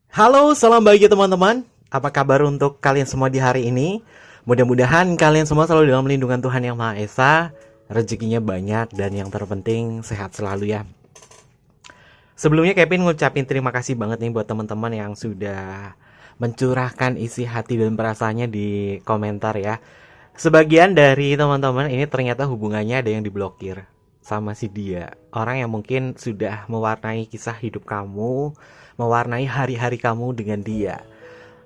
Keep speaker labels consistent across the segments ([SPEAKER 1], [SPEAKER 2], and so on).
[SPEAKER 1] Halo, salam bahagia teman-teman. Apa kabar untuk kalian semua di hari ini? Mudah-mudahan kalian semua selalu dalam lindungan Tuhan Yang Maha Esa, rezekinya banyak, dan yang terpenting sehat selalu ya. Sebelumnya Kevin ngucapin terima kasih banget nih buat teman-teman yang sudah mencurahkan isi hati dan perasaannya di komentar ya. Sebagian dari teman-teman ini ternyata hubungannya ada yang diblokir sama si dia. Orang yang mungkin sudah mewarnai kisah hidup kamu, mewarnai hari-hari kamu dengan dia.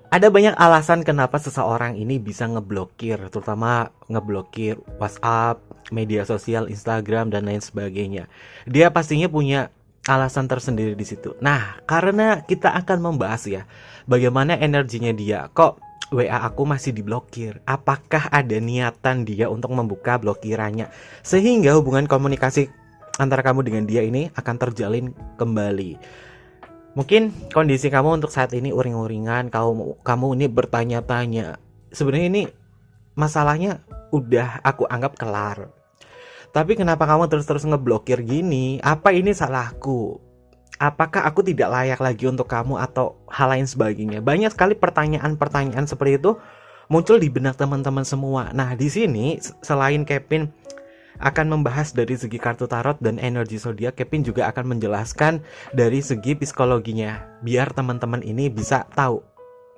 [SPEAKER 1] Ada banyak alasan kenapa seseorang ini bisa ngeblokir, terutama ngeblokir WhatsApp, media sosial, Instagram, dan lain sebagainya. Dia pastinya punya alasan tersendiri di situ. Nah, karena kita akan membahas ya, bagaimana energinya dia. Kok WA aku masih diblokir? Apakah ada niatan dia untuk membuka blokirannya? Sehingga hubungan komunikasi antara kamu dengan dia ini akan terjalin kembali. Mungkin kondisi kamu untuk saat ini uring-uringan, kamu ini bertanya-tanya. Sebenarnya ini masalahnya udah aku anggap kelar. Tapi kenapa kamu terus-terus ngeblokir gini? Apa ini salahku? Apakah aku tidak layak lagi untuk kamu atau hal lain sebagainya? Banyak sekali pertanyaan-pertanyaan seperti itu muncul di benak teman-teman semua. Nah, di sini selain Kevin akan membahas dari segi kartu tarot dan energi zodiak, Kevin juga akan menjelaskan dari segi psikologinya biar teman-teman ini bisa tahu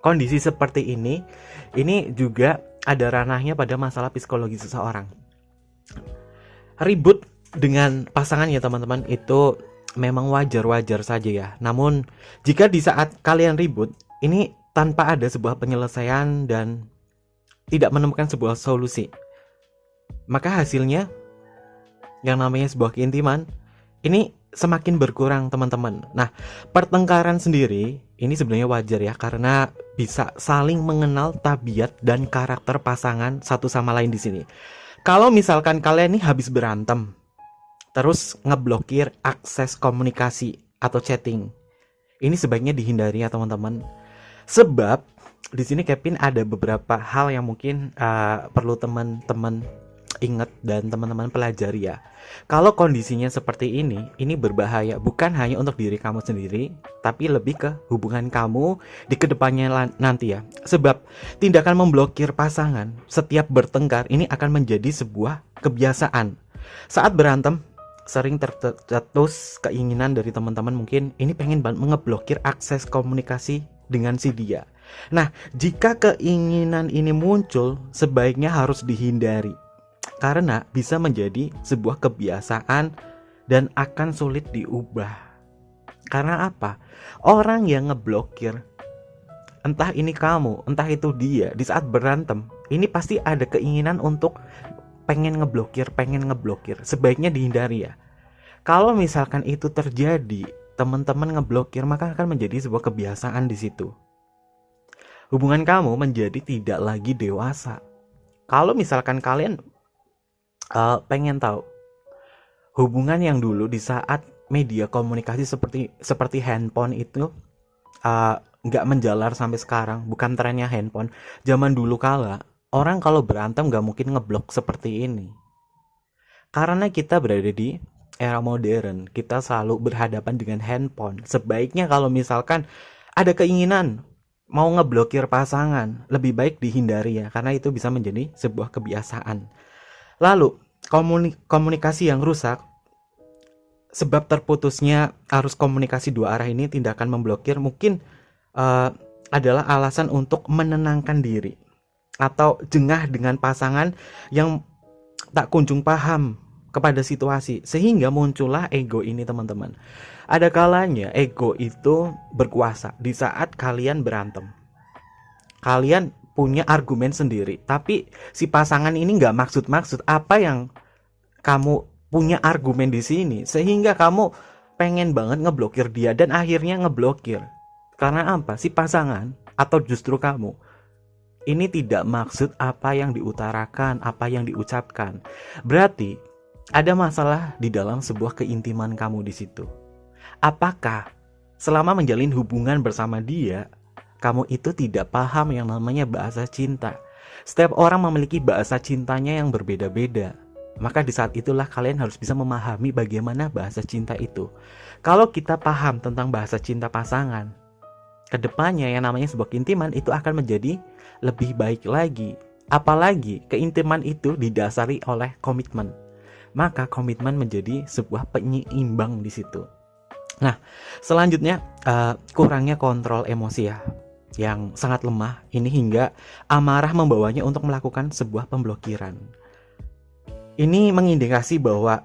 [SPEAKER 1] kondisi seperti ini juga ada ranahnya pada masalah psikologi seseorang. Ribut dengan pasangan ya teman-teman, itu memang wajar-wajar saja ya. Namun jika di saat kalian ribut ini tanpa ada sebuah penyelesaian dan tidak menemukan sebuah solusi, maka hasilnya yang namanya sebuah keintiman ini semakin berkurang teman-teman. Nah, pertengkaran sendiri ini sebenarnya wajar ya, karena bisa saling mengenal tabiat dan karakter pasangan satu sama lain di sini. Kalau misalkan kalian nih habis berantem, terus ngeblokir akses komunikasi atau chatting, ini sebaiknya dihindari ya teman-teman. Sebab di sini Kevin ada beberapa hal yang mungkin perlu teman-teman ingat dan teman-teman pelajari ya. Kalau kondisinya seperti ini berbahaya bukan hanya untuk diri kamu sendiri, tapi lebih ke hubungan kamu di kedepannya nanti ya. Sebab tindakan memblokir pasangan setiap bertengkar ini akan menjadi sebuah kebiasaan. Saat berantem sering tercetus keinginan dari teman-teman mungkin ini pengen mengeblokir akses komunikasi dengan si dia. Nah, jika keinginan ini muncul, sebaiknya harus dihindari karena bisa menjadi sebuah kebiasaan dan akan sulit diubah. Karena apa? Orang yang ngeblokir, entah ini kamu, entah itu dia, di saat berantem, ini pasti ada keinginan untuk pengen ngeblokir. Sebaiknya dihindari ya. Kalau misalkan itu terjadi, teman-teman ngeblokir, maka akan menjadi sebuah kebiasaan di situ. Hubungan kamu menjadi tidak lagi dewasa. Kalau misalkan kalian pengen tahu hubungan yang dulu di saat media komunikasi seperti handphone itu nggak menjalar sampai sekarang, bukan trennya handphone. Zaman dulu kala orang kalau berantem nggak mungkin ngeblok seperti ini, karena kita berada di era modern, kita selalu berhadapan dengan handphone. Sebaiknya kalau misalkan ada keinginan mau ngeblokir pasangan, lebih baik dihindari ya, karena itu bisa menjadi sebuah kebiasaan. Lalu komunikasi yang rusak, sebab terputusnya arus komunikasi dua arah ini, tindakan memblokir mungkin adalah alasan untuk menenangkan diri atau jengah dengan pasangan yang tak kunjung paham kepada situasi, sehingga muncullah ego ini teman-teman. Ada kalanya ego itu berkuasa di saat kalian berantem. Kalian punya argumen sendiri, tapi si pasangan ini nggak maksud apa yang kamu punya argumen di sini, sehingga kamu pengen banget ngeblokir dia dan akhirnya ngeblokir. Karena apa? Si pasangan atau justru kamu ini tidak maksud apa yang diutarakan, apa yang diucapkan. Berarti ada masalah di dalam sebuah keintiman kamu di situ. Apakah selama menjalin hubungan bersama dia, kamu itu tidak paham yang namanya bahasa cinta? Setiap orang memiliki bahasa cintanya yang berbeda-beda. Maka di saat itulah kalian harus bisa memahami bagaimana bahasa cinta itu. Kalau kita paham tentang bahasa cinta pasangan, kedepannya yang namanya sebuah keintiman itu akan menjadi lebih baik lagi. Apalagi keintiman itu didasari oleh komitmen. Maka komitmen menjadi sebuah penyeimbang di situ. Nah, selanjutnya kurangnya kontrol emosi ya, yang sangat lemah ini hingga amarah membawanya untuk melakukan sebuah pemblokiran. Ini mengindikasi bahwa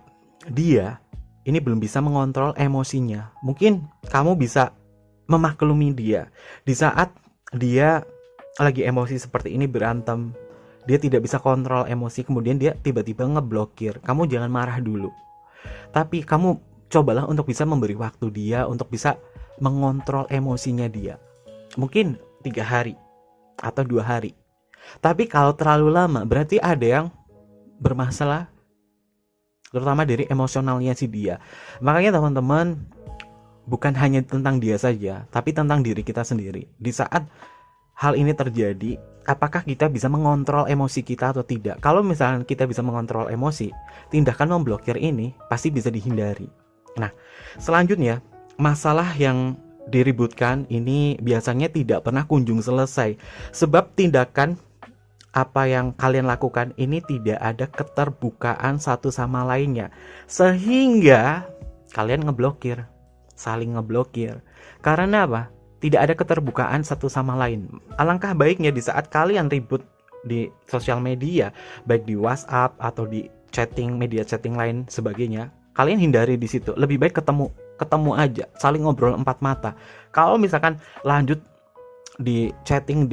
[SPEAKER 1] dia ini belum bisa mengontrol emosinya. Mungkin kamu bisa memaklumi dia di saat dia lagi emosi seperti ini, berantem, dia tidak bisa kontrol emosi, kemudian dia tiba-tiba ngeblokir. Kamu jangan marah dulu, tapi kamu cobalah untuk bisa memberi waktu dia untuk bisa mengontrol emosinya dia. Mungkin 3 hari atau 2 hari. Tapi kalau terlalu lama berarti ada yang bermasalah, terutama dari emosionalnya si dia. Makanya teman-teman, bukan hanya tentang dia saja, tapi tentang diri kita sendiri. Di saat hal ini terjadi, apakah kita bisa mengontrol emosi kita atau tidak? Kalau misalnya kita bisa mengontrol emosi, tindakan memblokir ini pasti bisa dihindari. Nah, selanjutnya, masalah yang diributkan ini biasanya tidak pernah kunjung selesai. Sebab tindakan apa yang kalian lakukan ini tidak ada keterbukaan satu sama lainnya. Sehingga kalian ngeblokir, saling ngeblokir. Karena apa? Tidak ada keterbukaan satu sama lain. Alangkah baiknya di saat kalian ribut di sosial media, baik di WhatsApp atau di chatting, media chatting lain sebagainya, kalian hindari di situ. Lebih baik ketemu aja, saling ngobrol 4 mata. Kalau misalkan lanjut di chatting,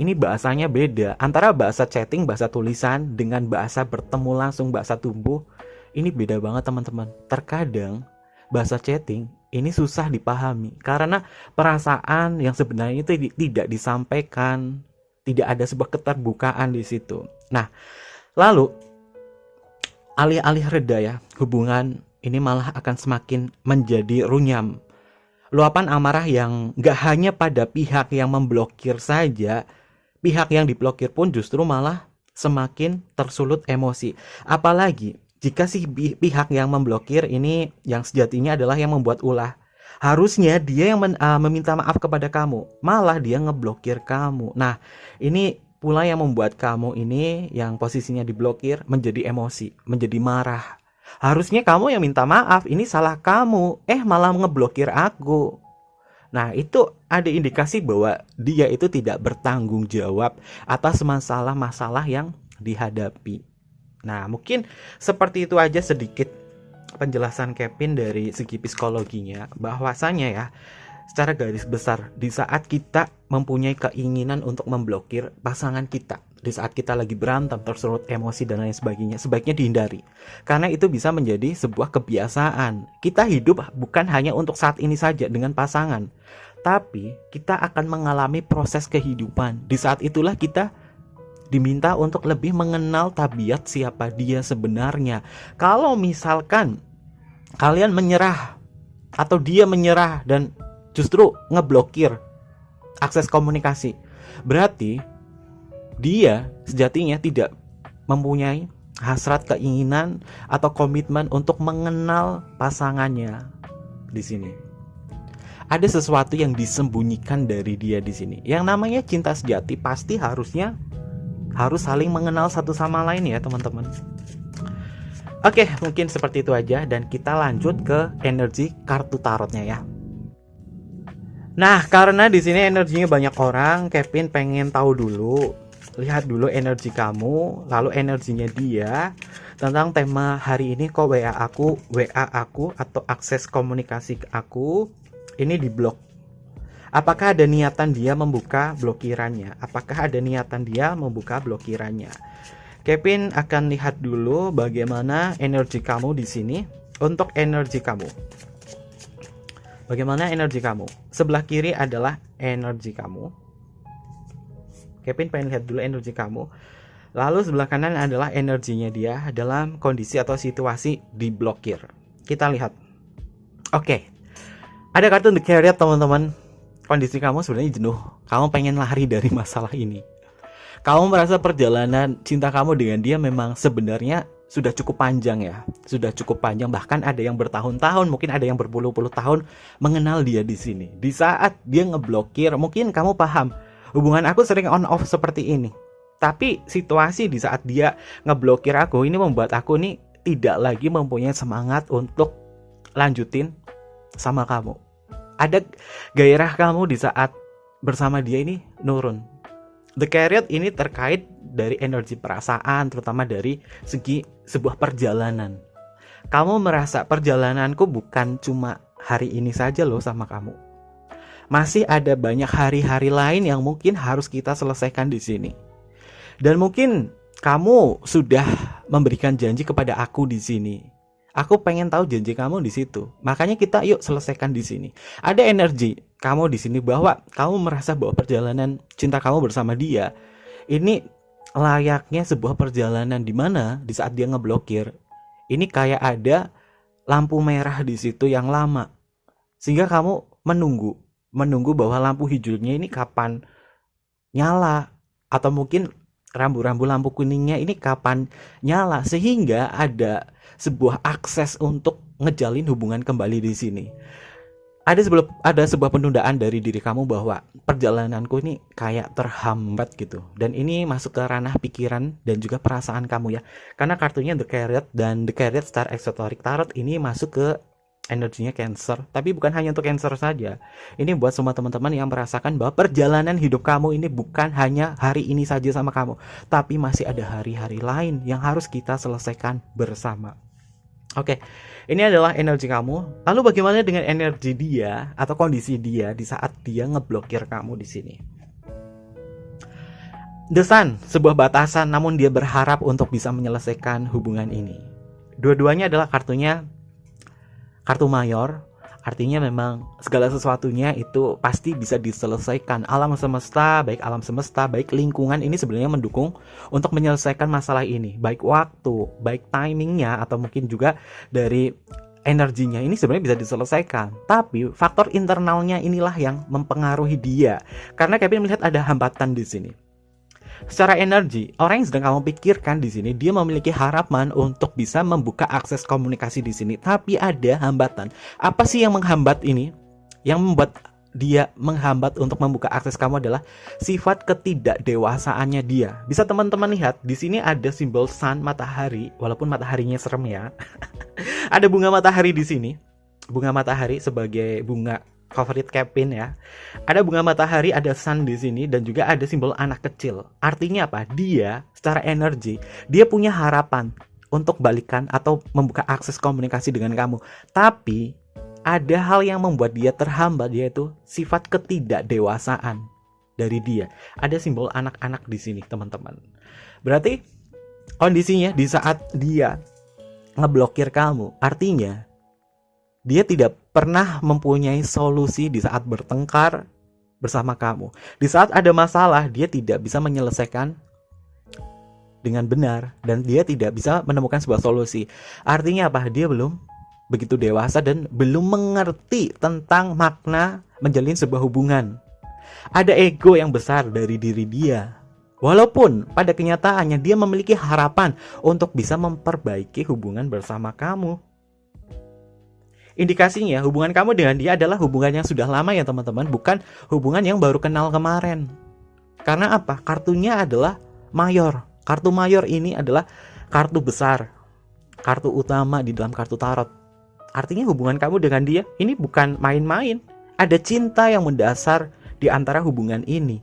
[SPEAKER 1] ini bahasanya beda. Antara bahasa chatting, bahasa tulisan dengan bahasa bertemu langsung, bahasa tubuh, ini beda banget teman-teman. Terkadang bahasa chatting ini susah dipahami karena perasaan yang sebenarnya itu tidak disampaikan, tidak ada sebuah keterbukaan di situ. Nah, lalu alih-alih reda ya, hubungan ini malah akan semakin menjadi runyam. Luapan amarah yang gak hanya pada pihak yang memblokir saja, pihak yang diblokir pun justru malah semakin tersulut emosi. Apalagi jika si pihak yang memblokir ini yang sejatinya adalah yang membuat ulah. Harusnya dia yang meminta maaf kepada kamu, malah dia ngeblokir kamu. Nah, ini pula yang membuat kamu ini yang posisinya diblokir menjadi emosi, menjadi marah. Harusnya kamu yang minta maaf, ini salah kamu, malah ngeblokir aku. Nah, itu ada indikasi bahwa dia itu tidak bertanggung jawab atas masalah-masalah yang dihadapi. Nah, mungkin seperti itu aja sedikit penjelasan Kevin dari segi psikologinya. Bahwasanya ya, secara garis besar, di saat kita mempunyai keinginan untuk memblokir pasangan kita, di saat kita lagi berantem, tersulut emosi dan lain sebagainya, sebaiknya dihindari. Karena itu bisa menjadi sebuah kebiasaan. Kita hidup bukan hanya untuk saat ini saja dengan pasangan, tapi kita akan mengalami proses kehidupan. Di saat itulah kita diminta untuk lebih mengenal tabiat siapa dia sebenarnya. Kalau misalkan kalian menyerah atau dia menyerah dan justru ngeblokir akses komunikasi, berarti dia sejatinya tidak mempunyai hasrat, keinginan atau komitmen untuk mengenal pasangannya. Di sini ada sesuatu yang disembunyikan dari dia di sini. Yang namanya cinta sejati pasti harus saling mengenal satu sama lain ya teman-teman. Oke, mungkin seperti itu aja dan kita lanjut ke energi kartu tarotnya ya. Nah, karena di sini energinya banyak orang, Kevin pengen tahu dulu, lihat dulu energi kamu, lalu energinya dia tentang tema hari ini. Kok WA aku atau akses komunikasi ke aku ini diblok. Apakah ada niatan dia membuka blokirannya? Kevin akan lihat dulu bagaimana energi kamu di sini. Untuk energi kamu, bagaimana energi kamu? Sebelah kiri adalah energi kamu. Kevin pengen lihat dulu energi kamu. Lalu sebelah kanan adalah energinya dia dalam kondisi atau situasi diblokir. Kita lihat. Oke. Ada kartu The Carrier teman-teman. Kondisi kamu sebenarnya jenuh. Kamu pengen lari dari masalah ini. Kamu merasa perjalanan cinta kamu dengan dia memang sebenarnya sudah cukup panjang ya. Sudah cukup panjang, bahkan ada yang bertahun-tahun, mungkin ada yang berpuluh-puluh tahun mengenal dia di sini. Di saat dia ngeblokir, mungkin kamu paham, hubungan aku sering on off seperti ini. Tapi situasi di saat dia ngeblokir aku ini membuat aku nih tidak lagi mempunyai semangat untuk lanjutin sama kamu. Ada gairah kamu di saat bersama dia ini nurun. The Chariot ini terkait dari energi perasaan, terutama dari segi sebuah perjalanan. Kamu merasa perjalananku bukan cuma hari ini saja loh sama kamu. Masih ada banyak hari-hari lain yang mungkin harus kita selesaikan di sini. Dan mungkin kamu sudah memberikan janji kepada aku di sini. Aku pengen tahu janji kamu di situ. Makanya kita yuk selesaikan di sini. Ada energi kamu di sini bahwa kamu merasa bahwa perjalanan cinta kamu bersama dia ini layaknya sebuah perjalanan di mana di saat dia ngeblokir ini kayak ada lampu merah di situ yang lama, sehingga kamu menunggu bahwa lampu hijaunya ini kapan nyala, atau mungkin rambu-rambu lampu kuningnya ini kapan nyala, sehingga ada sebuah akses untuk ngejalin hubungan kembali di sini. Ada sebuah penundaan dari diri kamu bahwa perjalananku ini kayak terhambat gitu. Dan ini masuk ke ranah pikiran dan juga perasaan kamu ya. Karena kartunya The Chariot dan The Chariot Star Exoteric Tarot ini masuk ke energinya Cancer. Tapi bukan hanya untuk Cancer saja. Ini buat semua teman-teman yang merasakan bahwa perjalanan hidup kamu ini bukan hanya hari ini saja sama kamu, tapi masih ada hari-hari lain yang harus kita selesaikan bersama. Oke, ini adalah energi kamu. Lalu bagaimana dengan energi dia atau kondisi dia di saat dia ngeblokir kamu di sini? The Sun, sebuah batasan, namun dia berharap untuk bisa menyelesaikan hubungan ini. Dua-duanya adalah kartu mayor. Artinya memang segala sesuatunya itu pasti bisa diselesaikan. Alam semesta, baik lingkungan ini sebenarnya mendukung untuk menyelesaikan masalah ini. Baik waktu, baik timingnya, atau mungkin juga dari energinya ini sebenarnya bisa diselesaikan. Tapi faktor internalnya inilah yang mempengaruhi dia. Karena Kevin melihat ada hambatan di sini. Secara energi, orang yang sedang kamu pikirkan di sini, dia memiliki harapan untuk bisa membuka akses komunikasi di sini, tapi ada hambatan. Apa sih yang menghambat ini? Yang membuat dia menghambat untuk membuka akses kamu adalah sifat ketidakdewasaannya dia. Bisa teman-teman lihat, di sini ada simbol sun, matahari, walaupun mataharinya serem ya. Ada bunga matahari di sini. Bunga matahari sebagai bunga favorit Kevin ya. Ada bunga matahari, ada sun di sini, dan juga ada simbol anak kecil. Artinya apa? Dia secara energi, dia punya harapan untuk balikan atau membuka akses komunikasi dengan kamu. Tapi ada hal yang membuat dia terhambat, yaitu sifat ketidakdewasaan dari dia. Ada simbol anak-anak di sini, teman-teman. Berarti kondisinya di saat dia ngeblokir kamu, artinya dia tidak pernah mempunyai solusi di saat bertengkar bersama kamu. Di saat ada masalah, dia tidak bisa menyelesaikan dengan benar dan dia tidak bisa menemukan sebuah solusi. Artinya apa? Dia belum begitu dewasa dan belum mengerti tentang makna menjalin sebuah hubungan. Ada ego yang besar dari diri dia. Walaupun pada kenyataannya dia memiliki harapan untuk bisa memperbaiki hubungan bersama kamu. Indikasinya hubungan kamu dengan dia adalah hubungan yang sudah lama ya teman-teman, bukan hubungan yang baru kenal kemarin. Karena apa? Kartunya adalah mayor. Kartu mayor ini adalah kartu besar, kartu utama di dalam kartu tarot. Artinya hubungan kamu dengan dia ini bukan main-main. Ada cinta yang mendasar di antara hubungan ini.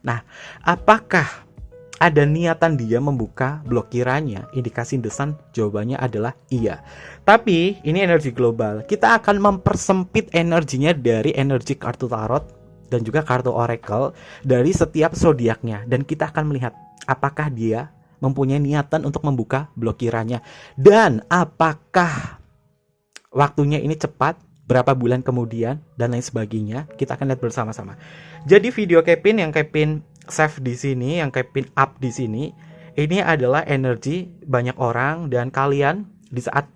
[SPEAKER 1] Nah, apakah ada niatan dia membuka blokirannya? Indikasi The Sun jawabannya adalah iya. Tapi ini energi global. Kita akan mempersempit energinya dari energi kartu tarot dan juga kartu oracle dari setiap zodiaknya, dan kita akan melihat apakah dia mempunyai niatan untuk membuka blokirannya dan apakah waktunya ini cepat, berapa bulan kemudian, dan lain sebagainya. Kita akan lihat bersama-sama. Jadi video Kevin yang Kevin save di sini, yang Kevin up di sini, ini adalah energi banyak orang, dan kalian di saat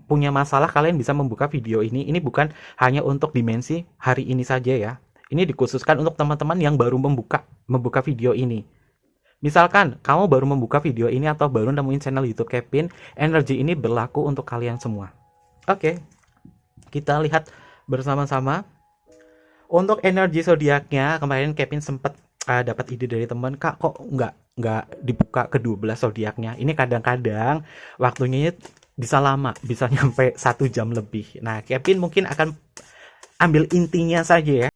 [SPEAKER 1] punya masalah kalian bisa membuka video ini. Ini bukan hanya untuk dimensi hari ini saja ya. Ini dikhususkan untuk teman-teman yang baru membuka video ini. Misalkan kamu baru membuka video ini atau baru nemuin channel YouTube Kevin, energi ini berlaku untuk kalian semua. Oke, kita lihat bersama-sama. Untuk energi zodiaknya, kemarin Kevin sempat dapat ide dari teman, Kak, kok nggak dibuka ke-12 zodiaknya. Ini kadang-kadang waktunya bisa lama, bisa nyampe 1 jam lebih. Nah, Kevin mungkin akan ambil intinya saja ya.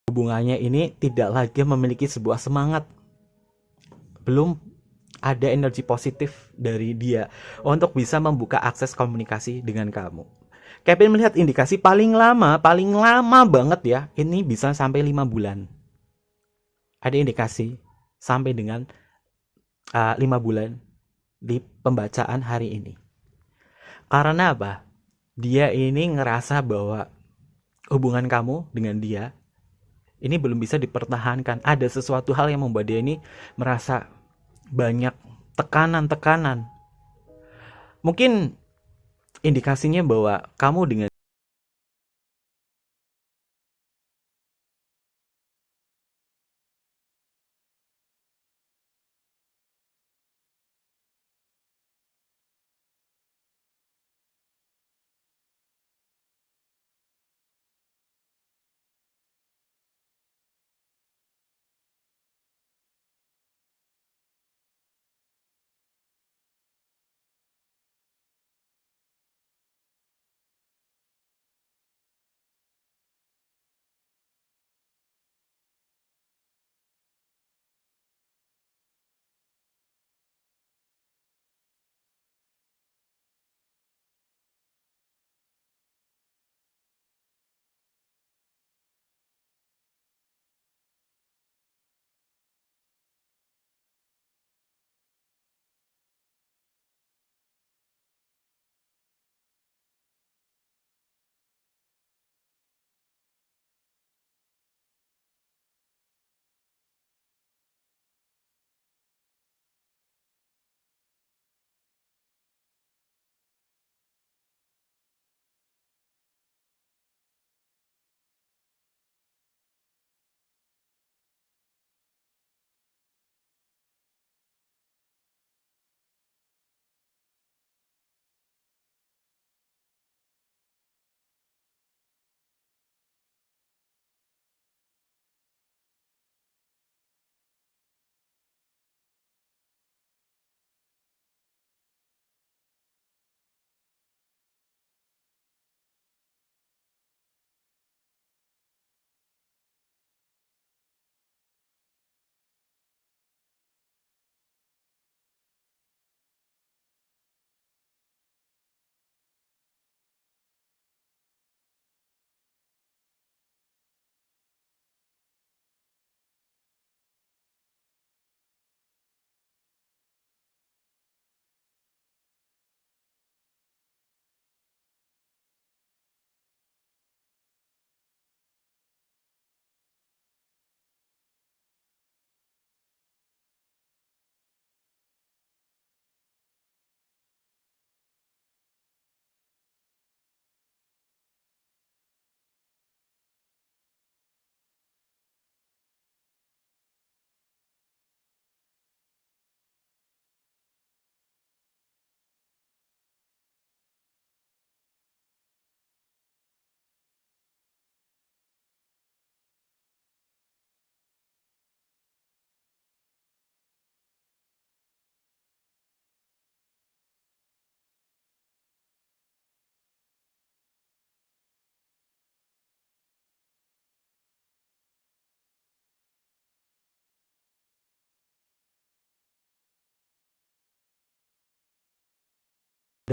[SPEAKER 1] Hubungannya ini tidak lagi memiliki sebuah semangat, belum ada energi positif dari dia untuk bisa membuka akses komunikasi dengan kamu. Kevin melihat indikasi paling lama banget ya, ini bisa sampai 5 bulan. Ada indikasi sampai dengan 5 bulan di pembacaan hari ini. Karena apa? Dia ini ngerasa bahwa hubungan kamu dengan dia ini belum bisa dipertahankan. Ada sesuatu hal yang membuat dia ini merasa banyak tekanan-tekanan. Mungkin indikasinya bahwa kamu dengan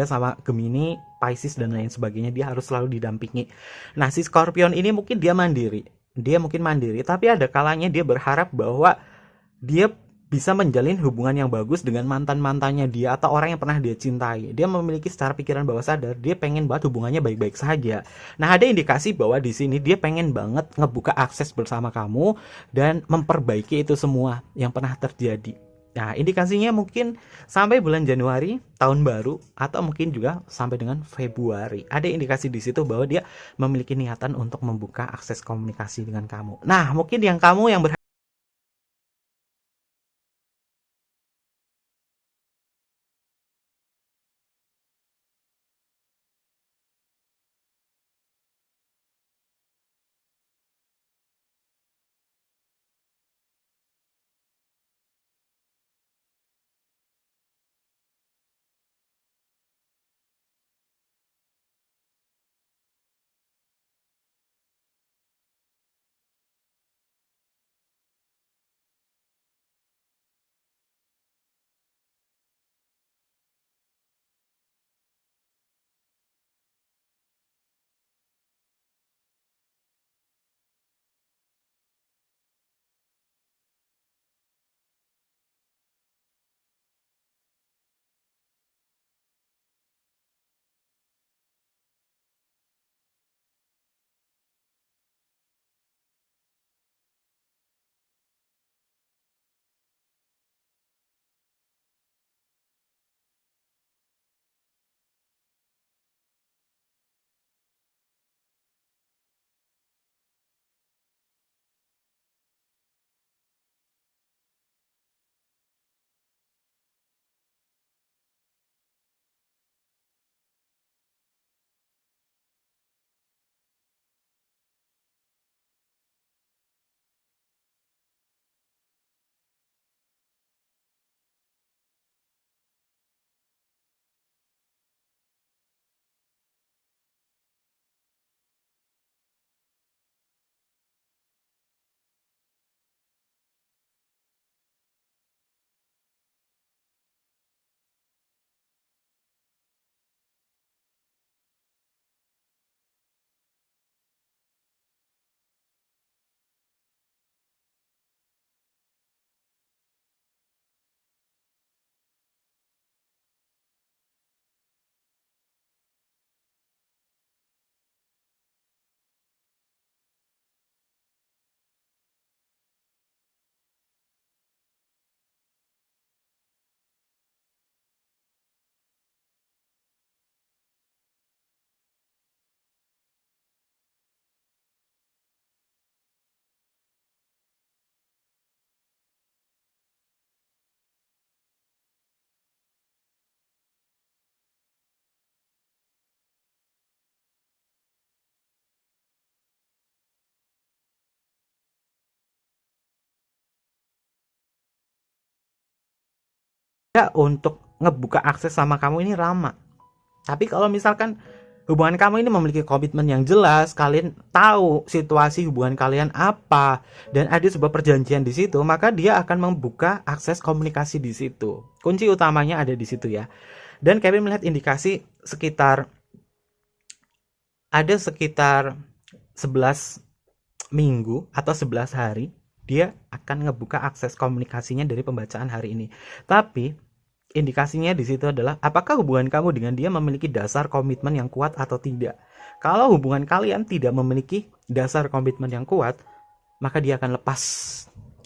[SPEAKER 1] sama Gemini, Pisces dan lain sebagainya, dia harus selalu didampingi. Nah, si Scorpion ini mungkin dia mandiri. Dia mungkin mandiri, tapi ada kalanya dia berharap bahwa dia bisa menjalin hubungan yang bagus dengan mantan-mantannya dia atau orang yang pernah dia cintai. Dia memiliki secara pikiran bawah sadar, dia pengen banget hubungannya baik-baik saja. Nah, ada indikasi bahwa di sini dia pengen banget ngebuka akses bersama kamu dan memperbaiki itu semua yang pernah terjadi. Nah, indikasinya mungkin sampai bulan Januari tahun baru atau mungkin juga sampai dengan Februari. Ada indikasi di situ bahwa dia memiliki niatan untuk membuka akses komunikasi dengan kamu. Nah, mungkin yang kamu yang untuk ngebuka akses sama kamu ini lama. Tapi kalau misalkan hubungan kamu ini memiliki komitmen yang jelas, kalian tahu situasi hubungan kalian apa dan ada sebuah perjanjian di situ, maka dia akan membuka akses komunikasi di situ. Kunci utamanya ada di situ ya. Dan Kevin melihat indikasi sekitar 11 minggu atau 11 hari dia akan ngebuka akses komunikasinya dari pembacaan hari ini. Tapi indikasinya di situ adalah apakah hubungan kamu dengan dia memiliki dasar komitmen yang kuat atau tidak. Kalau hubungan kalian tidak memiliki dasar komitmen yang kuat, maka dia akan lepas.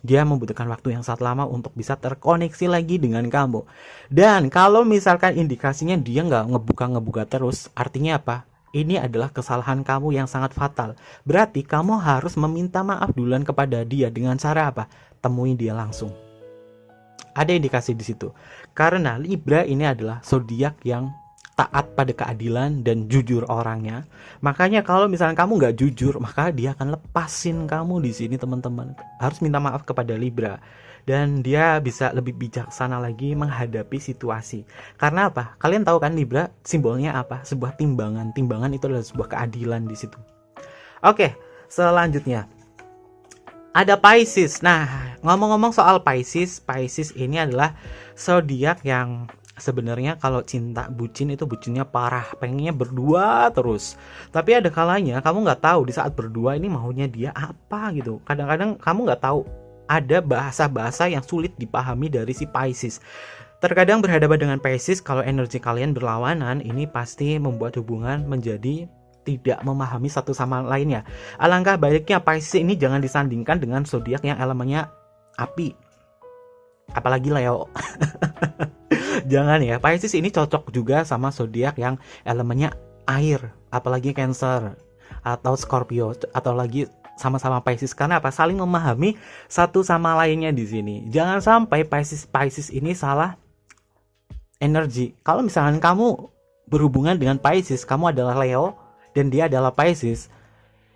[SPEAKER 1] Dia membutuhkan waktu yang sangat lama untuk bisa terkoneksi lagi dengan kamu. Dan kalau misalkan indikasinya dia nggak ngebuka terus, artinya apa? Ini adalah kesalahan kamu yang sangat fatal. Berarti kamu harus meminta maaf duluan kepada dia dengan cara apa? Temui dia langsung. Ada indikasi di situ. Karena Libra ini adalah zodiak yang taat pada keadilan dan jujur orangnya. Makanya kalau misalnya kamu nggak jujur, maka dia akan lepasin kamu di sini, teman-teman. Harus minta maaf kepada Libra. Dan dia bisa lebih bijaksana lagi menghadapi situasi. Karena apa? Kalian tahu kan Libra simbolnya apa? Sebuah timbangan. Timbangan itu adalah sebuah keadilan di situ. Oke, selanjutnya ada Pisces. Nah, ngomong-ngomong soal Pisces, Pisces ini adalah zodiak yang sebenarnya kalau cinta bucin itu bucinnya parah, pengennya berdua terus. Tapi ada kalanya kamu nggak tahu di saat berdua ini maunya dia apa gitu. Kadang-kadang kamu nggak tahu, ada bahasa-bahasa yang sulit dipahami dari si Pisces. Terkadang berhadapan dengan Pisces, kalau energi kalian berlawanan, ini pasti membuat hubungan menjadi tidak memahami satu sama lainnya. Alangkah baiknya Pisces ini jangan disandingkan dengan zodiak yang elemennya api, apalagi Leo. Jangan ya, Pisces ini cocok juga sama zodiak yang elemennya air, apalagi Cancer atau Scorpio, atau lagi sama-sama Pisces. Karena apa? Saling memahami satu sama lainnya di sini. Jangan sampai Pisces ini salah energi. Kalau misalkan kamu berhubungan dengan Pisces, kamu adalah Leo dan dia adalah Pisces,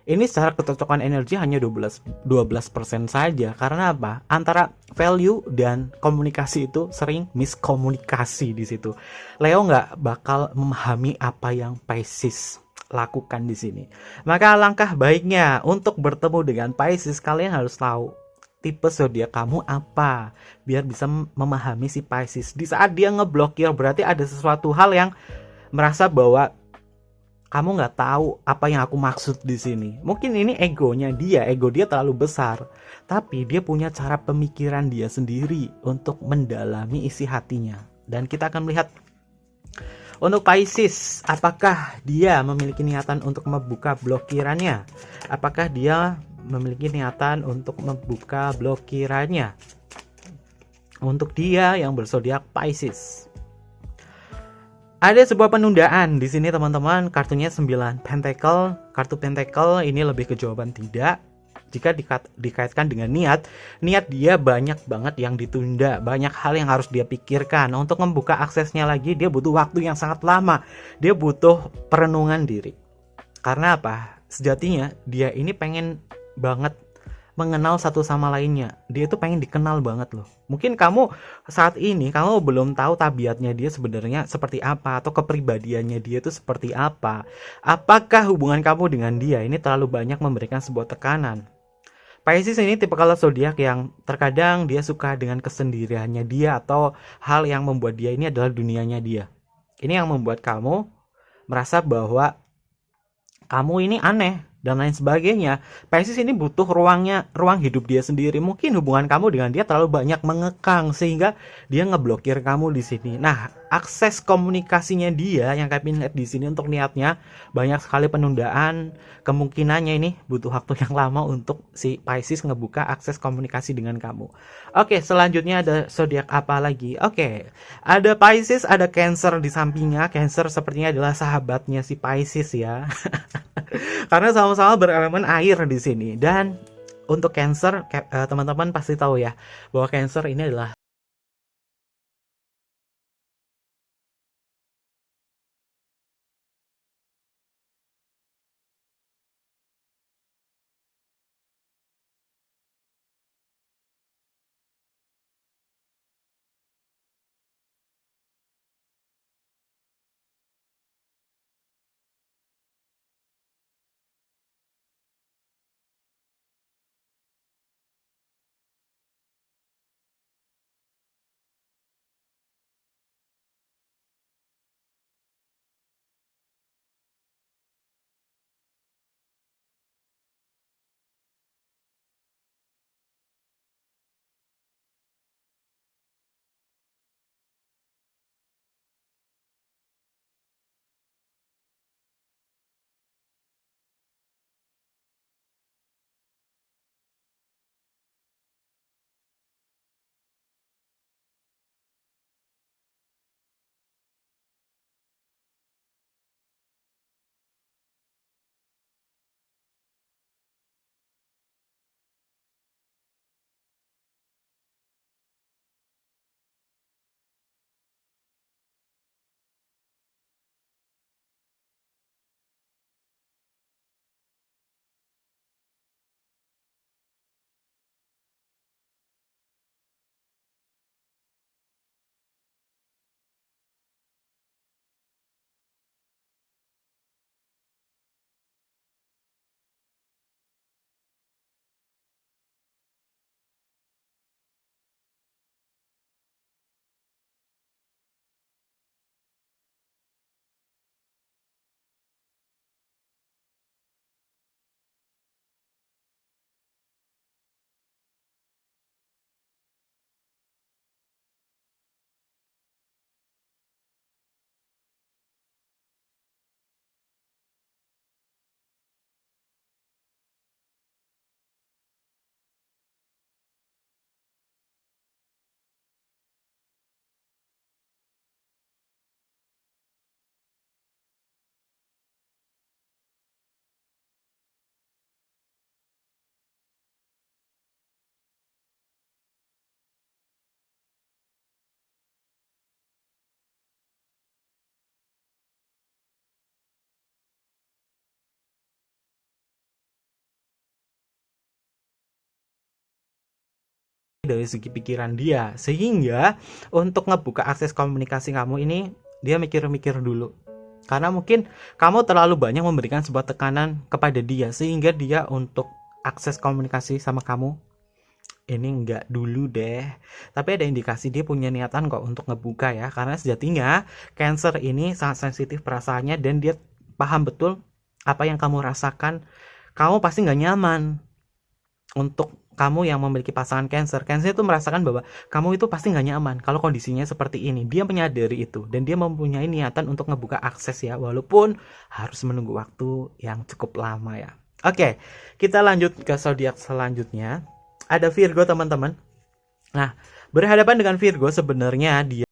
[SPEAKER 1] ini secara kecocokan energi hanya 12% saja. Karena apa? Antara value dan komunikasi itu sering miskomunikasi di situ. Leo nggak bakal memahami apa yang Pisces lakukan di sini. Maka langkah baiknya untuk bertemu dengan Pisces, kalian harus tahu tipe zodiak kamu apa, biar bisa memahami si Pisces. Di saat dia ngeblokir, berarti ada sesuatu hal yang merasa bahwa kamu nggak tahu apa yang aku maksud di sini. Mungkin ini ego dia terlalu besar, tapi dia punya cara pemikiran dia sendiri untuk mendalami isi hatinya. Dan kita akan melihat untuk Pisces, apakah dia memiliki niatan untuk membuka blokirannya? Apakah dia memiliki niatan untuk membuka blokirannya? Untuk dia yang berzodiak Pisces, ada sebuah penundaan di sini teman-teman. Kartunya 9 Pentacle. Kartu Pentacle ini lebih ke jawaban tidak. Jika dikaitkan dengan niat dia banyak banget yang ditunda, banyak hal yang harus dia pikirkan. Untuk membuka aksesnya lagi, dia butuh waktu yang sangat lama, dia butuh perenungan diri. Karena apa? Sejatinya dia ini pengen banget mengenal satu sama lainnya. Dia itu pengen dikenal banget loh. Mungkin kamu saat ini kamu belum tahu tabiatnya dia sebenarnya seperti apa, atau kepribadiannya dia itu seperti apa. Apakah hubungan kamu dengan dia ini terlalu banyak memberikan sebuah tekanan? Pisces ini tipe kalau zodiak yang terkadang dia suka dengan kesendiriannya dia, atau hal yang membuat dia ini adalah dunianya dia. Ini yang membuat kamu merasa bahwa kamu ini aneh dan lain sebagainya. Pisces ini butuh ruang hidup dia sendiri. Mungkin hubungan kamu dengan dia terlalu banyak mengekang sehingga dia ngeblokir kamu di sini. Nah, akses komunikasinya dia yang kami lihat di sini untuk niatnya banyak sekali penundaan. Kemungkinannya ini butuh waktu yang lama untuk si Pisces ngebuka akses komunikasi dengan kamu. Oke, selanjutnya ada zodiak apa lagi? Oke, ada Pisces, ada Cancer di sampingnya. Cancer sepertinya adalah sahabatnya si Pisces ya. Karena sama-sama berelemen air di sini. Dan untuk Cancer, teman-teman pasti tahu ya bahwa Cancer ini adalah dari segi pikiran dia, sehingga untuk ngebuka akses komunikasi kamu ini dia mikir-mikir dulu, karena mungkin kamu terlalu banyak memberikan sebuah tekanan kepada dia sehingga dia untuk akses komunikasi sama kamu ini enggak dulu deh. Tapi ada indikasi dia punya niatan kok untuk ngebuka ya, karena sejatinya Cancer ini sangat sensitif perasaannya dan dia paham betul apa yang kamu rasakan. Kamu pasti nggak nyaman. Untuk kamu yang memiliki pasangan Cancer itu merasakan bahwa kamu itu pasti nggak nyaman kalau kondisinya seperti ini. Dia menyadari itu dan dia mempunyai niatan untuk ngebuka akses ya, walaupun harus menunggu waktu yang cukup lama ya. Oke, kita lanjut ke zodiak selanjutnya. Ada Virgo teman-teman. Nah, berhadapan dengan Virgo sebenarnya dia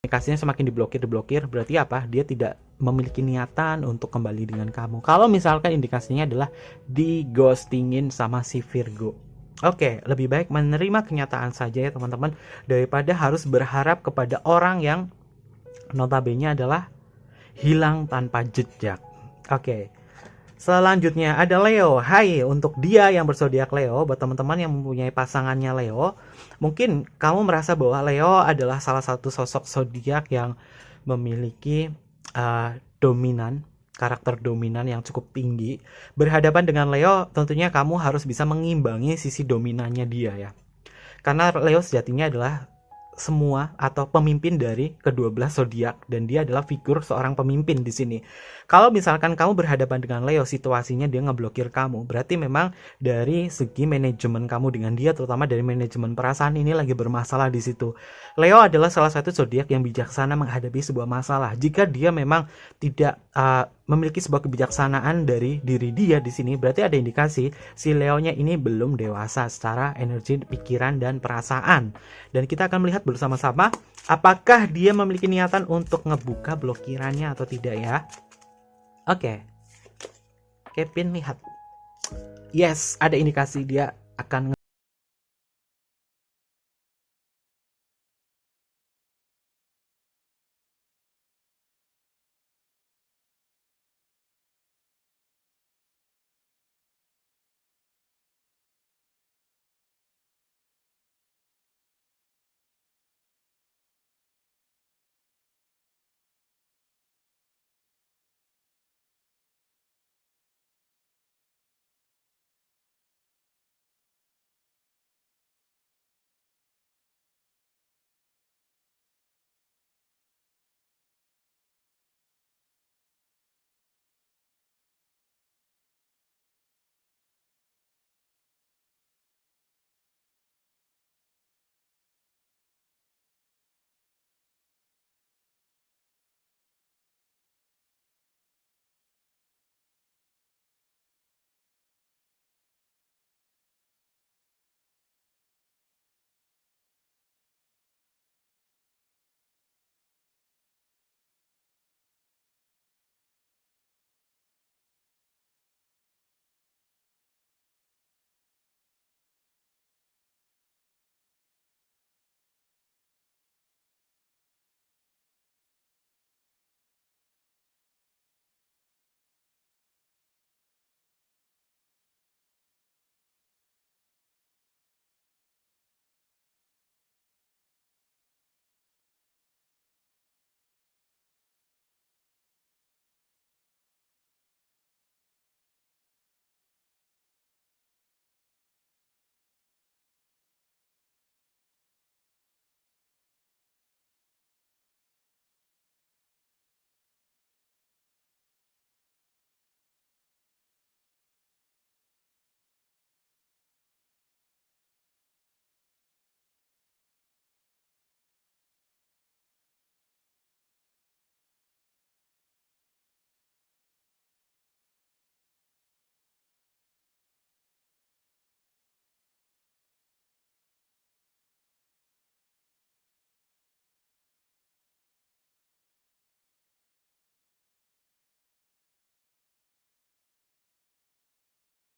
[SPEAKER 1] komunikasinya semakin diblokir, berarti apa? Dia tidak memiliki niatan untuk kembali dengan kamu. Kalau misalkan indikasinya adalah di ghostingin sama si Virgo. Oke, lebih baik menerima kenyataan saja ya teman-teman, daripada harus berharap kepada orang yang notabene adalah hilang tanpa jejak. Oke. Selanjutnya ada Leo. Hai, untuk dia yang berzodiak Leo, buat teman-teman yang mempunyai pasangannya Leo, mungkin kamu merasa bahwa Leo adalah salah satu sosok zodiak yang memiliki dominan, karakter dominan yang cukup tinggi. Berhadapan dengan Leo, tentunya kamu harus bisa mengimbangi sisi dominannya dia ya. Karena Leo sejatinya adalah semua atau pemimpin dari ke-12 zodiak dan dia adalah figur seorang pemimpin di sini. Kalau misalkan kamu berhadapan dengan Leo, situasinya dia ngeblokir kamu, berarti memang dari segi manajemen kamu dengan dia, terutama dari manajemen perasaan ini lagi bermasalah di situ. Leo adalah salah satu zodiak yang bijaksana menghadapi sebuah masalah. Jika dia memang tidak memiliki sebuah kebijaksanaan dari diri dia di sini, berarti ada indikasi si Leonya ini belum dewasa secara energi, pikiran, dan perasaan. Dan kita akan melihat bersama-sama apakah dia memiliki niatan untuk ngebuka blokirannya atau tidak ya. Oke. Kevin lihat. Yes, ada indikasi dia akan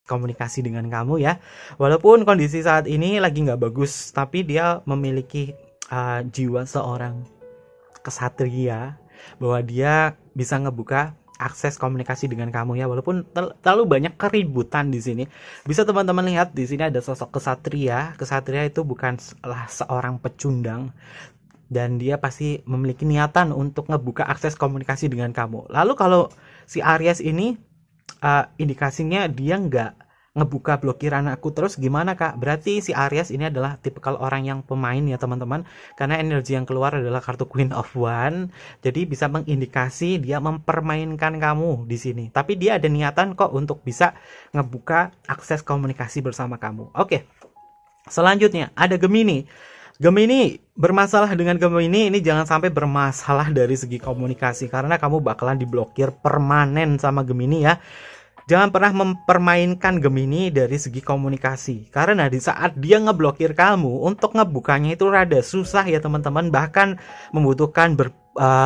[SPEAKER 1] komunikasi dengan kamu ya. Walaupun kondisi saat ini lagi nggak bagus, tapi dia memiliki jiwa seorang kesatria, bahwa dia bisa ngebuka akses komunikasi dengan kamu ya. Walaupun terlalu banyak keributan di sini, bisa teman-teman lihat di sini ada sosok kesatria. Kesatria itu bukanlah seorang pecundang, dan dia pasti memiliki niatan untuk ngebuka akses komunikasi dengan kamu. Lalu kalau si Aries ini indikasinya dia nggak ngebuka blokiran aku terus, gimana kak? Berarti si Aries ini adalah tipikal orang yang pemain ya teman-teman, karena energi yang keluar adalah kartu Queen of One, jadi bisa mengindikasi dia mempermainkan kamu di sini. Tapi dia ada niatan kok untuk bisa ngebuka akses komunikasi bersama kamu. Oke, selanjutnya ada Gemini. Gemini, bermasalah dengan Gemini ini jangan sampai bermasalah dari segi komunikasi, karena kamu bakalan diblokir permanen sama Gemini ya. Jangan pernah mempermainkan Gemini dari segi komunikasi, karena di saat dia ngeblokir kamu, untuk ngebukanya itu rada susah ya teman-teman. Bahkan membutuhkan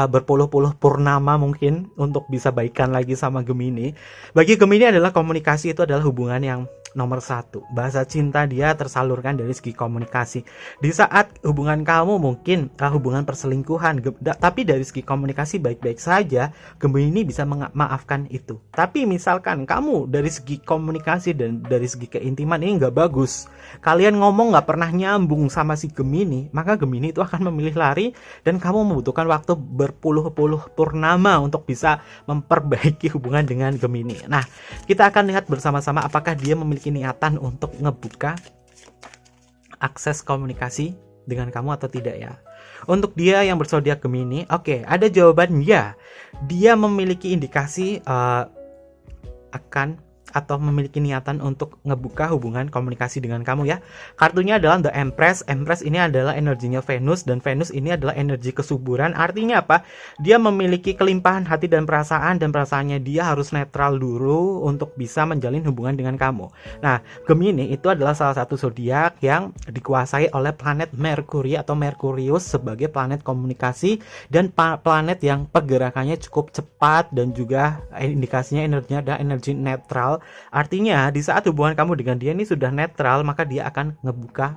[SPEAKER 1] berpuluh-puluh purnama mungkin untuk bisa baikan lagi sama Gemini. Bagi Gemini adalah komunikasi itu adalah hubungan yang nomor satu. Bahasa cinta dia tersalurkan dari segi komunikasi. Di saat hubungan kamu mungkin hubungan perselingkuhan, tapi dari segi komunikasi baik-baik saja, Gemini bisa memaafkan itu. Tapi misalkan kamu dari segi komunikasi dan dari segi keintiman ini nggak bagus, kalian ngomong nggak pernah nyambung sama si Gemini, maka Gemini itu akan memilih lari, dan kamu membutuhkan waktu berpuluh-puluh purnama untuk bisa memperbaiki hubungan dengan Gemini. Nah, kita akan lihat bersama-sama apakah dia memiliki niatan untuk ngebuka akses komunikasi dengan kamu atau tidak ya. Untuk dia yang berzodiak Gemini, oke, ada jawaban ya. Dia memiliki indikasi akan atau memiliki niatan untuk ngebuka hubungan komunikasi dengan kamu ya. Kartunya adalah The Empress. Empress ini adalah energinya Venus, dan Venus ini adalah energi kesuburan. Artinya apa? Dia memiliki kelimpahan hati dan perasaannya dia harus netral dulu untuk bisa menjalin hubungan dengan kamu. Nah, Gemini itu adalah salah satu zodiak yang dikuasai oleh planet Mercury atau Mercurius sebagai planet komunikasi, dan planet yang pergerakannya cukup cepat, dan juga indikasinya energinya adalah energi netral. Artinya di saat hubungan kamu dengan dia ini sudah netral, maka dia akan ngebuka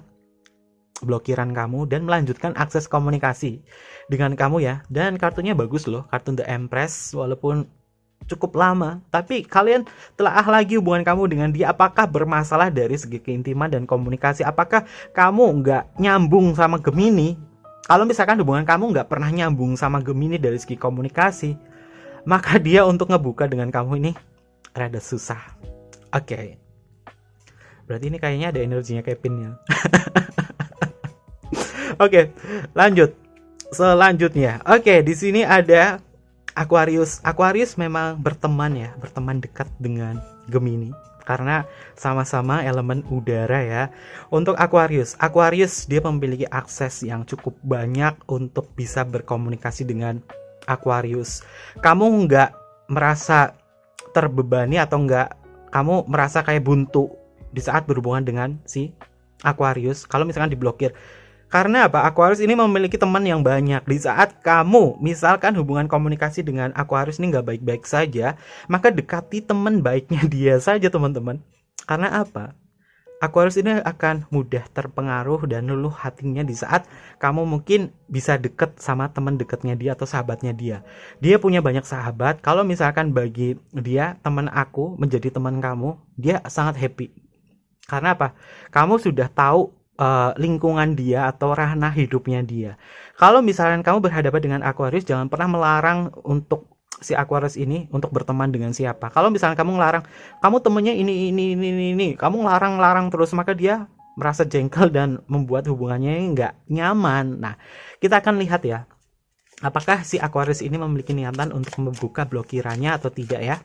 [SPEAKER 1] blokiran kamu dan melanjutkan akses komunikasi dengan kamu ya. Dan kartunya bagus loh, kartu The Empress. Walaupun cukup lama, tapi kalian telaah lagi hubungan kamu dengan dia, apakah bermasalah dari segi keintiman dan komunikasi, apakah kamu nggak nyambung sama Gemini. Kalau misalkan hubungan kamu nggak pernah nyambung sama Gemini dari segi komunikasi, maka dia untuk ngebuka dengan kamu ini rada susah. Oke. Berarti ini kayaknya ada energinya Kevin ya. Oke, lanjut. Selanjutnya. Oke, di sini ada Aquarius. Aquarius memang berteman ya, berteman dekat dengan Gemini karena sama-sama elemen udara ya. Untuk Aquarius, Aquarius dia memiliki akses yang cukup banyak untuk bisa berkomunikasi dengan Aquarius. Kamu nggak merasa terbebani atau enggak kamu merasa kayak buntu di saat berhubungan dengan si Aquarius kalau misalkan diblokir. Karena apa? Aquarius ini memiliki teman yang banyak. Di saat kamu misalkan hubungan komunikasi dengan Aquarius ini nggak baik-baik saja, maka dekati teman baiknya dia saja teman-teman. Karena apa? Aquarius ini akan mudah terpengaruh dan luluh hatinya di saat kamu mungkin bisa deket sama teman dekatnya dia atau sahabatnya dia. Dia punya banyak sahabat. Kalau misalkan bagi dia teman aku menjadi teman kamu, dia sangat happy. Karena apa? Kamu sudah tahu lingkungan dia atau ranah hidupnya dia. Kalau misalkan kamu berhadapan dengan Aquarius, jangan pernah melarang untuk si Aquarius ini untuk berteman dengan siapa. Kalau misalnya kamu ngelarang, kamu temennya ini, kamu larang terus, maka dia merasa jengkel dan membuat hubungannya nggak nyaman. Nah, kita akan lihat ya, apakah si Aquarius ini memiliki niatan untuk membuka blokirannya atau tidak ya.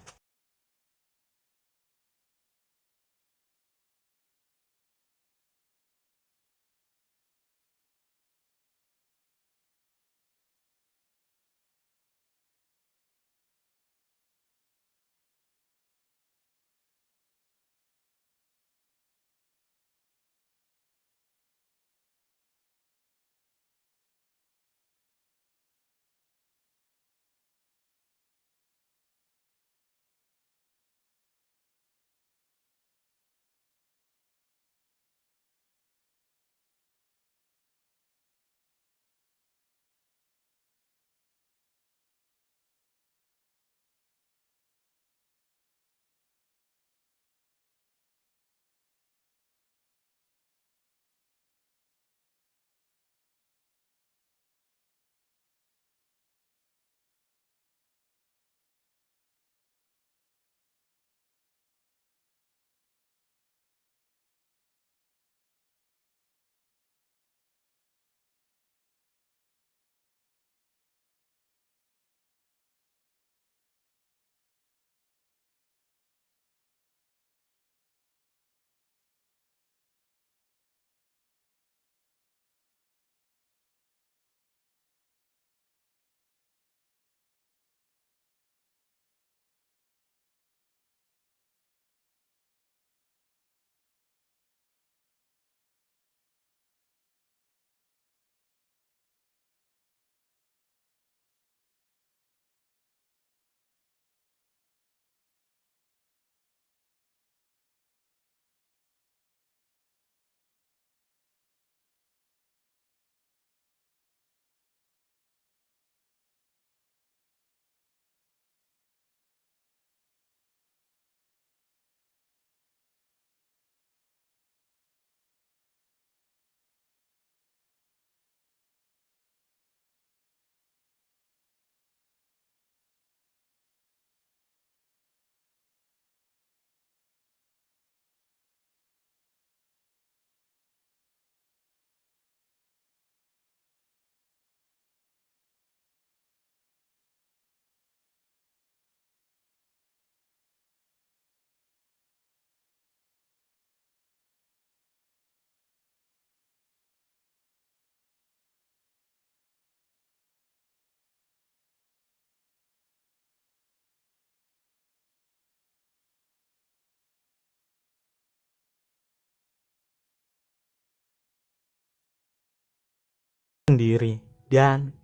[SPEAKER 1] sendiri dan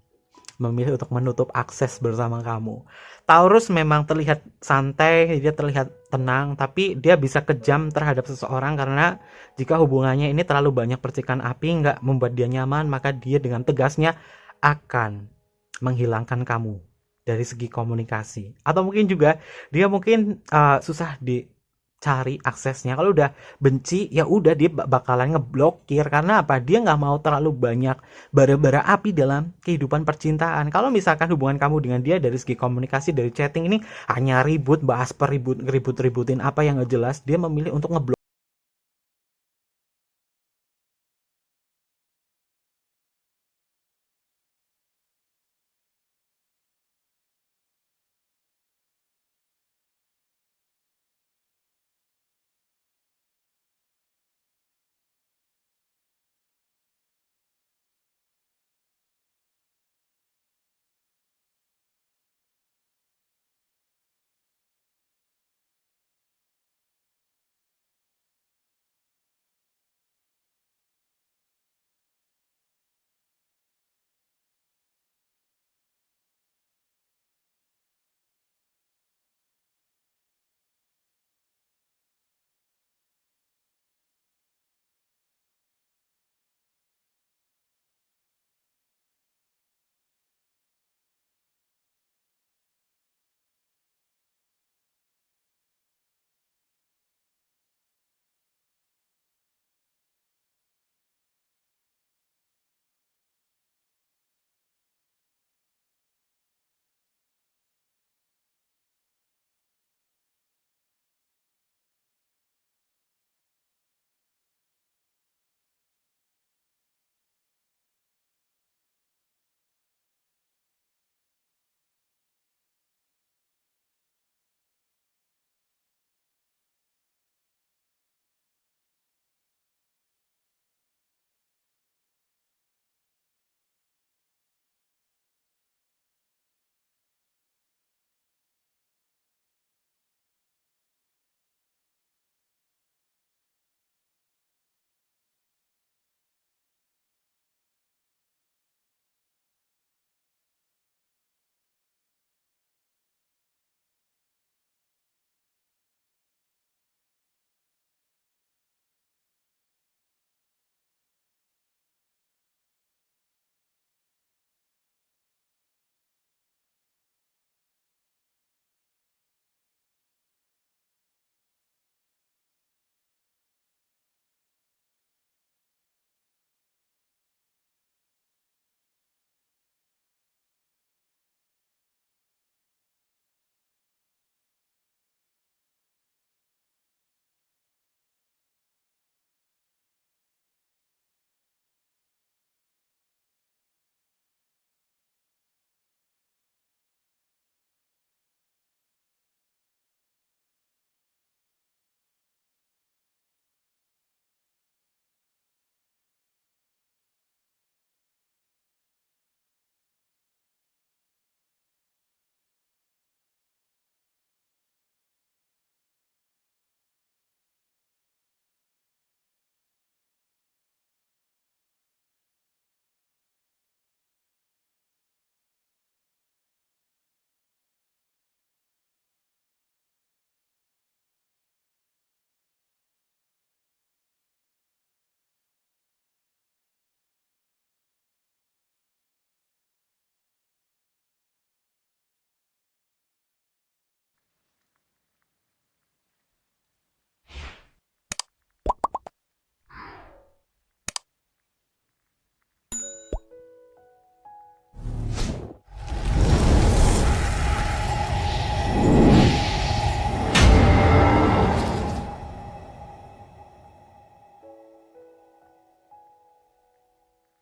[SPEAKER 1] memilih untuk menutup akses bersama kamu. Taurus memang terlihat santai, dia terlihat tenang, tapi dia bisa kejam terhadap seseorang karena jika hubungannya ini terlalu banyak percikan api, nggak membuat dia nyaman, maka dia dengan tegasnya akan menghilangkan kamu dari segi komunikasi. Atau mungkin juga dia mungkin susah dicari aksesnya. Kalau udah benci, ya udah dia bakalan ngeblokir. Karena apa? Dia nggak mau terlalu banyak bara-bara api dalam kehidupan percintaan. Kalau misalkan hubungan kamu dengan dia dari segi komunikasi, dari chatting ini hanya ribut, bahas ribut-ributin apa yang nggak jelas, dia memilih untuk ngeblok.